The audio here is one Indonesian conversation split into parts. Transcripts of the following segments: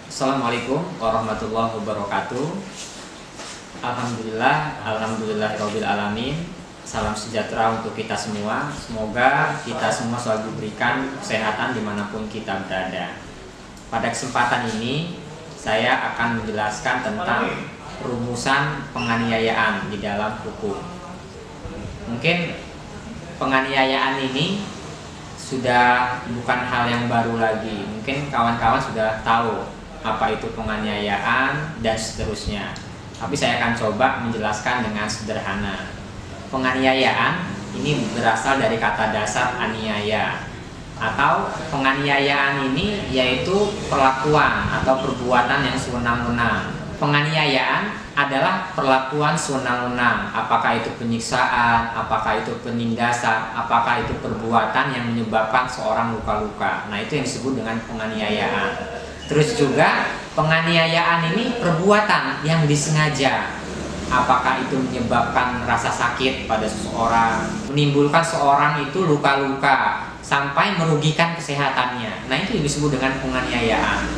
Assalamualaikum warahmatullahi wabarakatuh. Alhamdulillahirabbil alamin. Salam sejahtera untuk kita semua. Semoga kita semua selalu diberikan kesehatan dimanapun kita berada. Pada kesempatan ini saya akan menjelaskan tentang rumusan penganiayaan di dalam hukum. Mungkin penganiayaan ini sudah bukan hal yang baru lagi. Mungkin kawan-kawan sudah tahu apa itu penganiayaan dan seterusnya. Tapi saya akan coba menjelaskan dengan sederhana. Penganiayaan ini berasal dari kata dasar aniaya, atau penganiayaan ini yaitu perlakuan atau perbuatan yang sewenang-wenang. Penganiayaan adalah perlakuan sewenang-wenang, apakah itu penyiksaan, apakah itu penindasan, apakah itu perbuatan yang menyebabkan seorang luka-luka. Nah, itu yang disebut dengan penganiayaan. Terus juga penganiayaan ini perbuatan yang disengaja. Apakah itu menyebabkan rasa sakit pada seseorang, menimbulkan seorang itu luka-luka sampai merugikan kesehatannya. Nah, itu disebut dengan penganiayaan.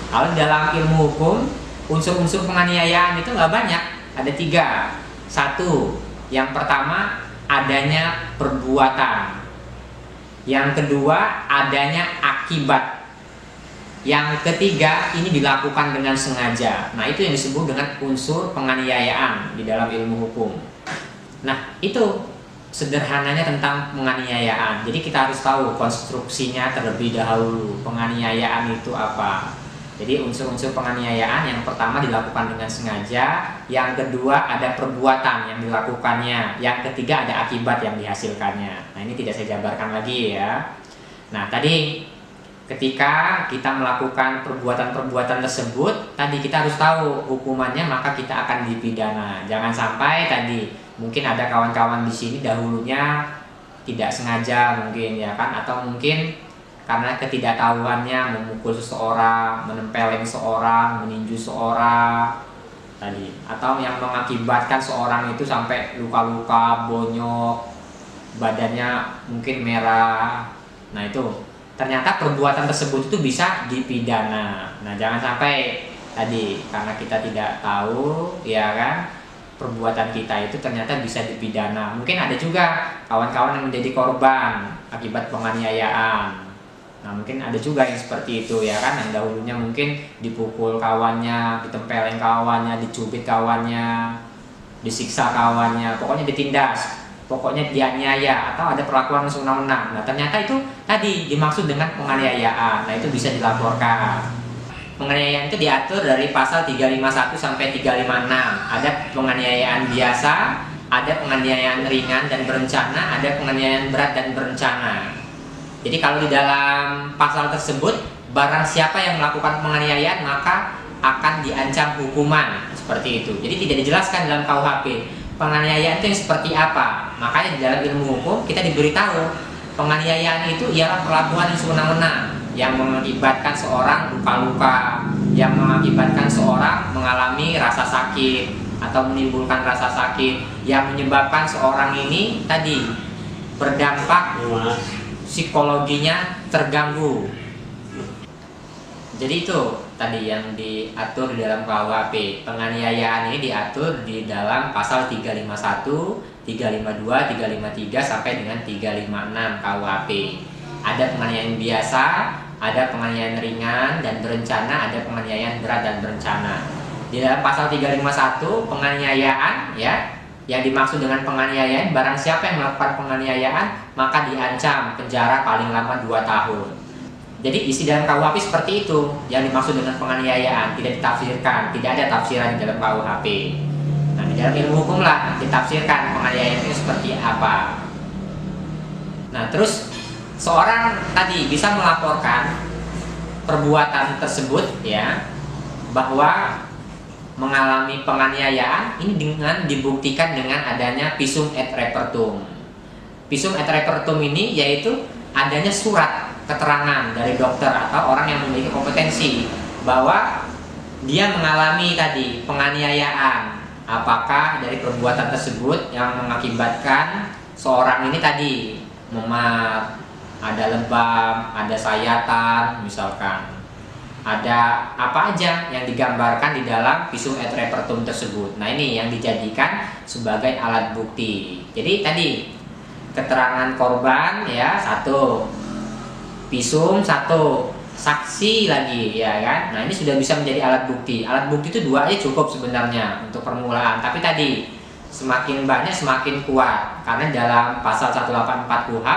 Kalau dalam ilmu hukum, unsur-unsur penganiayaan itu nggak banyak. Ada 3. 1, yang pertama adanya perbuatan. Yang kedua adanya akibat. Yang ketiga, ini dilakukan dengan sengaja. Nah, itu yang disebut dengan unsur penganiayaan di dalam ilmu hukum. Nah, itu sederhananya tentang penganiayaan. Jadi kita harus tahu konstruksinya terlebih dahulu. Penganiayaan itu apa? Jadi unsur-unsur penganiayaan, yang pertama dilakukan dengan sengaja, yang kedua ada perbuatan yang dilakukannya, yang ketiga ada akibat yang dihasilkannya. Nah, ini tidak saya jabarkan lagi ya. Nah, tadi ketika kita melakukan perbuatan-perbuatan tersebut, tadi kita harus tahu hukumannya, maka kita akan dipidana. Jangan sampai tadi mungkin ada kawan-kawan di sini dahulunya tidak sengaja mungkin ya kan, atau mungkin karena ketidaktahuannya memukul seseorang, menempeleng seorang, meninju seorang tadi, atau yang mengakibatkan seorang itu sampai luka-luka, bonyok, badannya mungkin merah. Nah, itu ternyata perbuatan tersebut itu bisa dipidana. Nah, jangan sampai tadi karena kita tidak tahu ya kan, perbuatan kita itu ternyata bisa dipidana. Mungkin ada juga kawan-kawan yang menjadi korban akibat penganiayaan. Nah, mungkin ada juga yang seperti itu ya kan, yang dahulunya mungkin dipukul kawannya, ditempeleng kawannya, dicubit kawannya, disiksa kawannya, pokoknya ditindas, pokoknya dianiaya, atau ada perlakuan sewenang-wenang. Nah, ternyata itu tadi dimaksud dengan penganiayaan. Nah, itu bisa dilaporkan. Penganiayaan itu diatur dari pasal 351 sampai 356. Ada penganiayaan biasa, ada penganiayaan ringan dan berencana, ada penganiayaan berat dan berencana. Jadi kalau di dalam pasal tersebut, barang siapa yang melakukan penganiayaan maka akan diancam hukuman, seperti itu. Jadi tidak dijelaskan dalam KUHP penganiayaan itu yang seperti apa. Makanya di dalam ilmu hukum kita diberitahu penganiayaan itu ialah perlakuan yang sewenang-wenang, yang mengakibatkan seorang luka-luka, yang mengakibatkan seorang mengalami rasa sakit atau menimbulkan rasa sakit, yang menyebabkan seorang ini tadi berdampak psikologinya terganggu. Jadi itu tadi yang diatur di dalam KUHP. Penganiayaan ini diatur di dalam pasal 351, 352, 353 sampai dengan 356 KUHP. Ada penganiayaan biasa, ada penganiayaan ringan dan berencana, ada penganiayaan berat dan berencana. Di dalam pasal 351 penganiayaan ya, yang dimaksud dengan penganiayaan, barang siapa yang melakukan penganiayaan maka diancam penjara paling lama 2 tahun. Jadi isi dalam KUHP seperti itu. Yang dimaksud dengan penganiayaan tidak ditafsirkan, tidak ada tafsiran di dalam KUHP. Nah, di dalam ilmu hukum lah ditafsirkan penganiayaan itu seperti apa. Nah, terus seorang tadi bisa melaporkan perbuatan tersebut ya, bahwa mengalami penganiayaan ini dengan dibuktikan dengan adanya visum et repertum. Visum et repertum ini yaitu adanya surat keterangan dari dokter atau orang yang memiliki kompetensi bahwa dia mengalami tadi penganiayaan, apakah dari perbuatan tersebut yang mengakibatkan seorang ini tadi memar, ada lebam, ada sayatan misalkan, ada apa aja yang digambarkan di dalam visum et repertum tersebut. Nah, ini yang dijadikan sebagai alat bukti. Jadi tadi keterangan korban ya satu, visum satu, saksi lagi ya kan. Nah, ini sudah bisa menjadi alat bukti. Alat bukti itu 2 aja cukup sebenarnya untuk permulaan. Tapi tadi semakin banyak semakin kuat karena dalam pasal 184 KUHP.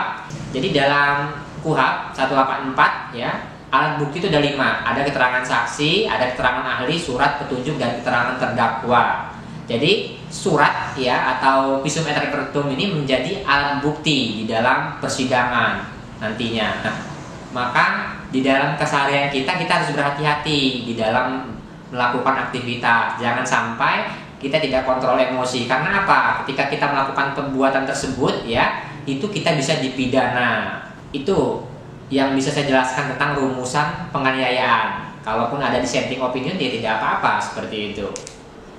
Jadi dalam KUHP 184 ya, alat bukti itu ada 5. Ada keterangan saksi, ada keterangan ahli, surat petunjuk, dan keterangan terdakwa. Jadi surat ya atau visum et repertum ini menjadi alat bukti di dalam persidangan nantinya. Nah, maka di dalam keseharian kita harus berhati-hati di dalam melakukan aktivitas. Jangan sampai kita tidak kontrol emosi. Karena apa? Ketika kita melakukan perbuatan tersebut ya, itu kita bisa dipidana. Itu yang bisa saya jelaskan tentang rumusan penganiayaan. Kalaupun ada dissenting opinion, dia tidak apa-apa seperti itu.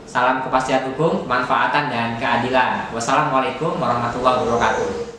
Salam kepastian hukum, kemanfaatan, dan keadilan. Wassalamualaikum warahmatullahi wabarakatuh.